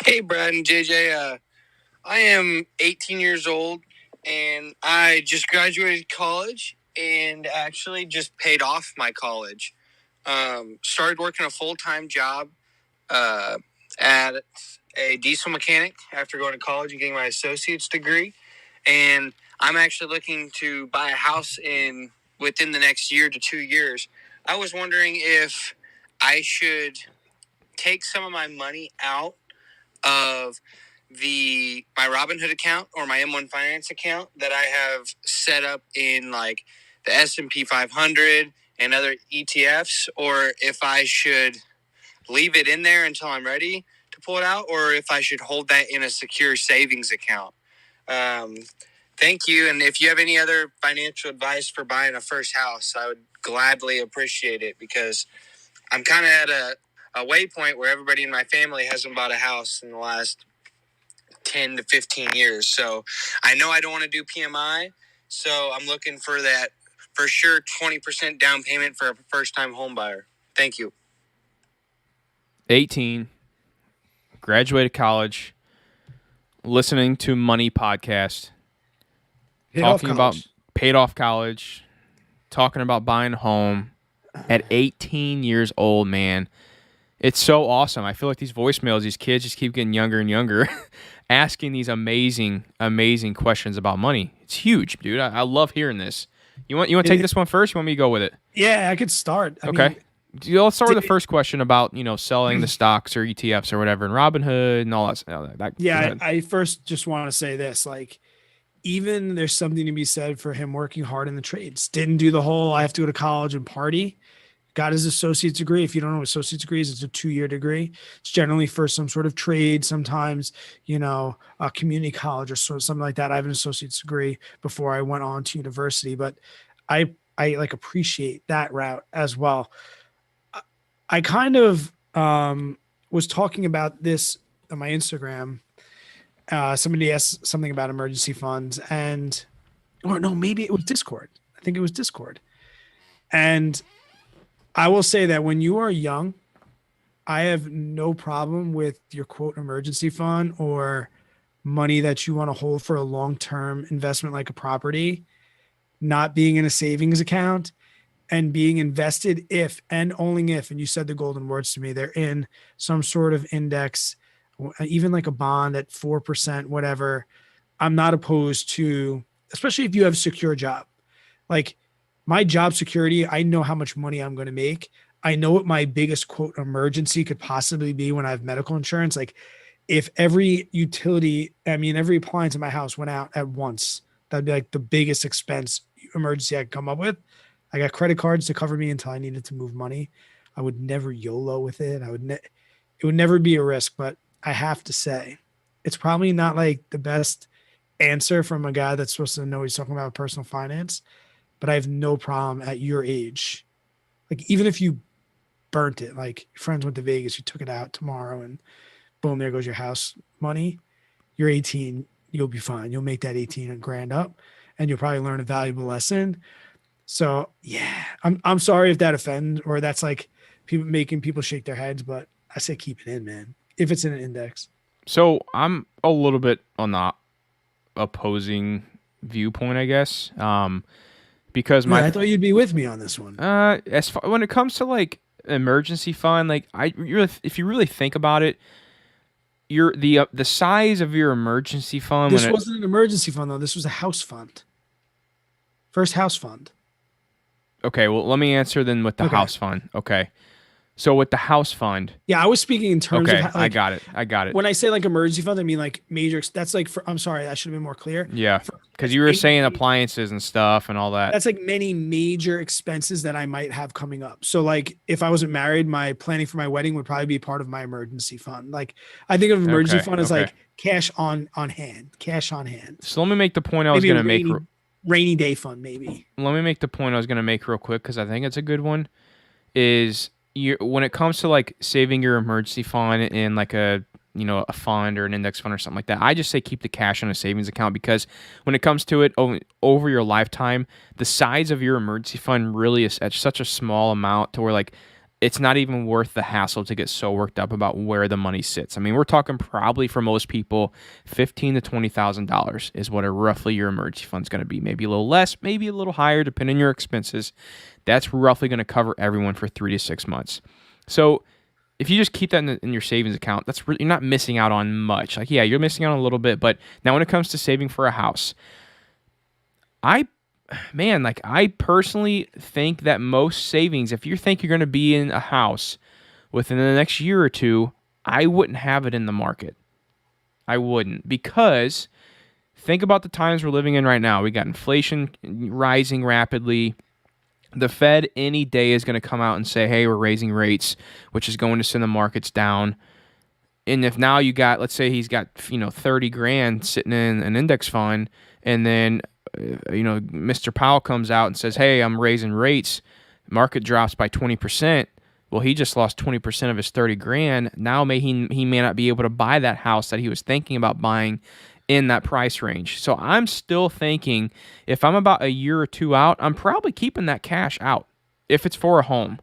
Hey, Brad and JJ. I am 18 years old, and I just graduated college and actually just paid off my college. Started working a full-time job at a diesel mechanic after going to college and getting my associate's degree. And I'm actually looking to buy a house within the next year to 2 years. I was wondering if I should take some of my money out of my Robinhood account or my M1 Finance account that I have set up in like the S&P 500 and other ETFs, or if I should leave it in there until I'm ready to pull it out, or if I should hold that in a secure savings account. Thank you. And if you have any other financial advice for buying a first house, I would gladly appreciate it, because I'm kind of at a waypoint where everybody in my family hasn't bought a house in the last 10 to 15 years. So I know I don't want to do PMI. So I'm looking for that for sure 20% down payment for a first-time home buyer. Thank you. 18, graduated college, listening to Money Podcast, talking about paid off college, talking about buying a home at 18 years old, man. It's so awesome. I feel like these voicemails, these kids just keep getting younger and younger, asking these amazing, amazing questions about money. It's huge, dude. I love hearing this. You want to take this one first? You want me to go with it? Yeah, I could start. I Okay. mean, Let's start with the first question about, selling the stocks or ETFs or whatever, and Robinhood and all that. yeah, I first just want to say this. Like, even there's something to be said for him working hard in the trades. Didn't do the whole I have to go to college and party. Got his associate's degree. If you don't know what associate's degree is, it's a 2-year degree. It's generally for some sort of trade, sometimes, a community college or something like that. I have an associate's degree before I went on to university, but I like appreciate that route as well. I kind of was talking about this on my Instagram. Somebody asked something about emergency funds, or no, maybe it was Discord. I think it was Discord. And I will say that when you are young, I have no problem with your quote emergency fund or money that you want to hold for a long-term investment like a property, not being in a savings account and being invested if and only if, and you said the golden words to me, they're in some sort of index, even like a bond at 4%, whatever. I'm not opposed to, especially if you have a secure job. Like my job security, I know how much money I'm going to make. I know what my biggest quote emergency could possibly be when I have medical insurance. Like if every every appliance in my house went out at once, that'd be like the biggest expense emergency I could come up with. I got credit cards to cover me until I needed to move money. I would never YOLO with it. It would never be a risk, but I have to say it's probably not like the best answer from a guy that's supposed to know he's talking about personal finance, but I have no problem at your age. Like even if you burnt it, like your friends went to Vegas, you took it out tomorrow and boom, there goes your house money. You're 18, you'll be fine. You'll make that 18 grand up and you'll probably learn a valuable lesson. So yeah, I'm sorry if that offends or that's like making people shake their heads, but I say keep it in, man. If it's in an index. So I'm a little bit on the opposing viewpoint, I guess, because I thought you'd be with me on this one. As far when it comes to like emergency fund, like if you really think about it, the size of your emergency fund. This wasn't an emergency fund though. This was a house fund. First house fund. Okay, well, let me answer then with the house fund. Okay. So with the house fund. Yeah, I was speaking in terms of. Like, I got it. When I say like emergency fund, I mean like major. That's like I'm sorry, I should have been more clear. Yeah, because you were saying appliances and stuff and all that. That's like many major expenses that I might have coming up. So like if I wasn't married, my planning for my wedding would probably be part of my emergency fund. Like I think of emergency fund as like cash on hand. So let me make the point I was going to make. Rainy day fund, maybe. Let me make the point I was going to make real quick because I think it's a good one. Is when it comes to like saving your emergency fund in like a fund or an index fund or something like that, I just say keep the cash on a savings account because when it comes to it over your lifetime, the size of your emergency fund really is at such a small amount to where like it's not even worth the hassle to get so worked up about where the money sits. I mean, we're talking probably for most people, $15,000 to $20,000 is what roughly your emergency fund's going to be. Maybe a little less, maybe a little higher, depending on your expenses. That's roughly going to cover everyone for 3 to 6 months. So if you just keep that in your savings account, that's really, you're not missing out on much. Like, yeah, you're missing out on a little bit, but now when it comes to saving for a house, I personally think that most savings, if you think you're going to be in a house within the next year or two, I wouldn't have it in the market. I wouldn't, because think about the times we're living in right now. We got inflation rising rapidly. The Fed any day is going to come out and say, hey, we're raising rates, which is going to send the markets down. And if now you got, let's say he's got, 30 grand sitting in an index fund, and then Mr. Powell comes out and says, hey, I'm raising rates, market drops by 20%. Well, he just lost 20% of his 30 grand. Now he may not be able to buy that house that he was thinking about buying in that price range. So I'm still thinking if I'm about a year or two out, I'm probably keeping that cash out if it's for a home.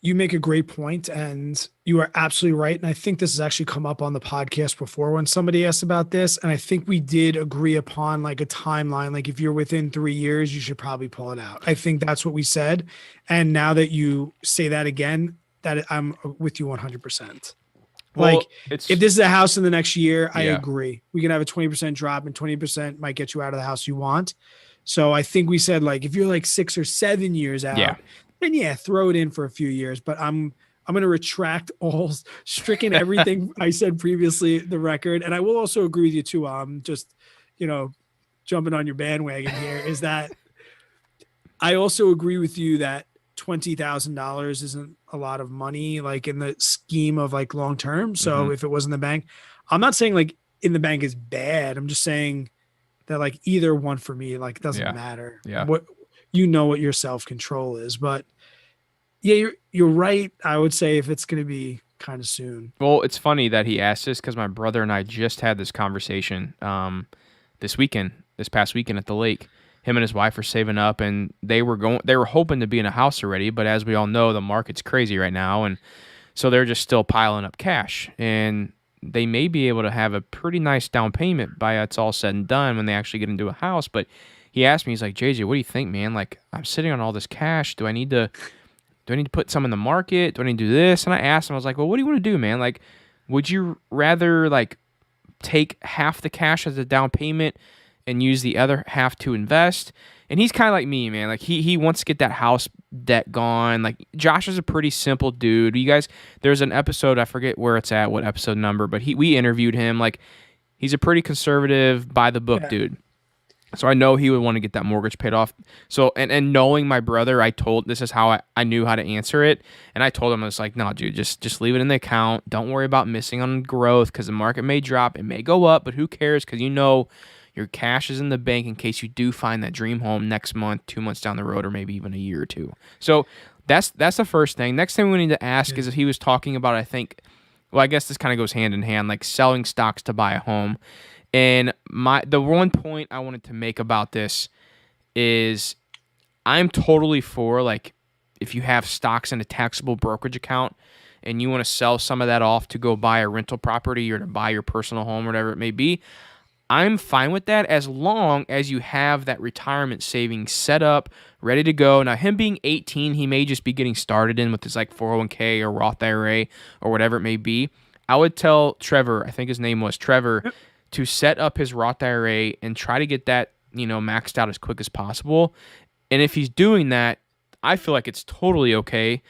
You make a great point, and you are absolutely right. And I think this has actually come up on the podcast before when somebody asked about this. And I think we did agree upon like a timeline. Like if you're within 3 years, you should probably pull it out. I think that's what we said. And now that you say that again, that I'm with you 100%. Well, like if this is a house in the next year, I Yeah. agree. We can have a 20% drop, and 20% might get you out of the house you want. So I think we said like if you're like 6 or 7 years out, Yeah. then throw it in for a few years. But I'm going to retract stricken everything I said previously, the record. And I will also agree with you too. Just jumping on your bandwagon here is that I also agree with you that $20,000 isn't a lot of money, like in the scheme of like long term. So if it was in the bank, I'm not saying like in the bank is bad. I'm just saying that like either one for me, like doesn't matter. Yeah. What your self-control is, but yeah, you're right. I would say if it's going to be kind of soon. Well, it's funny that he asked this because my brother and I just had this conversation this past weekend at the lake. Him and his wife are saving up, and they were hoping to be in a house already, but as we all know, the market's crazy right now, and so they're just still piling up cash, and they may be able to have a pretty nice down payment by it's all said and done when they actually get into a house. But he asked me, he's like, JJ, what do you think, man? Like, I'm sitting on all this cash. Do I need to put some in the market? Do I need to do this? And I asked him, I was like, well, what do you want to do, man? Like, would you rather like take half the cash as a down payment and use the other half to invest? And he's kind of like me, man. Like he wants to get that house debt gone. Like Josh is a pretty simple dude. You guys, there's an episode, I forget where it's at, what episode number, but we interviewed him. Like he's a pretty conservative, by the book dude. So I know he would want to get that mortgage paid off. So, and knowing my brother, this is how I knew how to answer it. And I told him, I was like, no, dude, just leave it in the account. Don't worry about missing on growth because the market may drop. It may go up, but who cares? Because your cash is in the bank in case you do find that dream home next month, 2 months down the road, or maybe even a year or two. So that's the first thing. Next thing we need to ask is if he was talking about, I guess this kind of goes hand in hand, like selling stocks to buy a home. And the one point I wanted to make about this is I'm totally for, like, if you have stocks in a taxable brokerage account and you want to sell some of that off to go buy a rental property or to buy your personal home, whatever it may be, I'm fine with that as long as you have that retirement savings set up, ready to go. Now, him being 18, he may just be getting started in with his like 401k or Roth IRA or whatever it may be. I would tell Trevor, I think his name was Trevor, to set up his Roth IRA and try to get that, maxed out as quick as possible. And if he's doing that, I feel like it's totally okay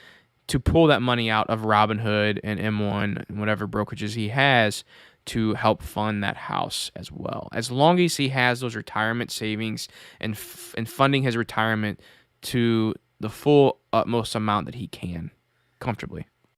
to pull that money out of Robinhood and M1 and whatever brokerages he has to help fund that house as well. As long as he has those retirement savings and funding his retirement to the full utmost amount that he can comfortably.